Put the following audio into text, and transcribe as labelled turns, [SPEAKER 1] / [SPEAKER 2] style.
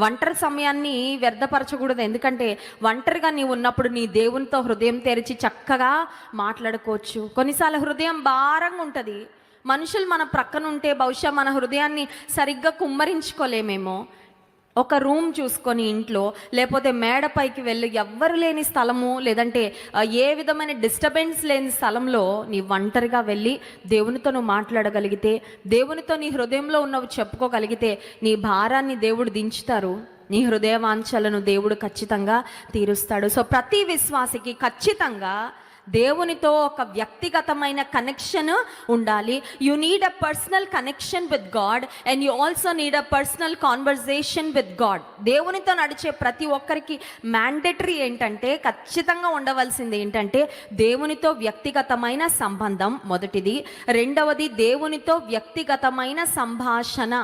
[SPEAKER 1] ఒంటరి సమయాన్ని వ్యర్థపరచకూడదు. ఎందుకంటే ఒంటరిగా నీవు ఉన్నప్పుడు నీ దేవునితో హృదయం తెరిచి చక్కగా మాట్లాడుకోవచ్చు. కొన్నిసార్లు హృదయం భారంగా ఉంటుంది. మనుషులు మన ప్రక్కన ఉంటే బహుశా మన హృదయాన్ని సరిగ్గా కుమ్మరించుకోలేమేమో. ఒక రూమ్ చూసుకొని ఇంట్లో, లేకపోతే మేడపైకి వెళ్ళి ఎవ్వరు లేని స్థలము, లేదంటే ఏ విధమైన డిస్టర్బెన్స్ లేని స్థలంలో నీ ఒంటరిగా వెళ్ళి దేవునితో నువ్వు మాట్లాడగలిగితే, దేవునితో నీ హృదయంలో ఉన్నవి చెప్పుకోగలిగితే నీ భారాన్ని దేవుడు దించుతారు. నీ హృదయ వాంఛలను దేవుడు ఖచ్చితంగా తీరుస్తాడు. సో ప్రతి విశ్వాసికి ఖచ్చితంగా దేవునితో ఒక వ్యక్తిగతమైన కనెక్షన్ ఉండాలి. You need a personal connection with God and you also need a personal conversation with God. దేవునితో నడిచే ప్రతి ఒక్కరికి మ్యాండేటరీ ఏంటంటే, ఖచ్చితంగా ఉండవలసింది ఏంటంటే దేవునితో వ్యక్తిగతమైన సంబంధం మొదటిది. రెండవది దేవునితో వ్యక్తిగతమైన సంభాషణ.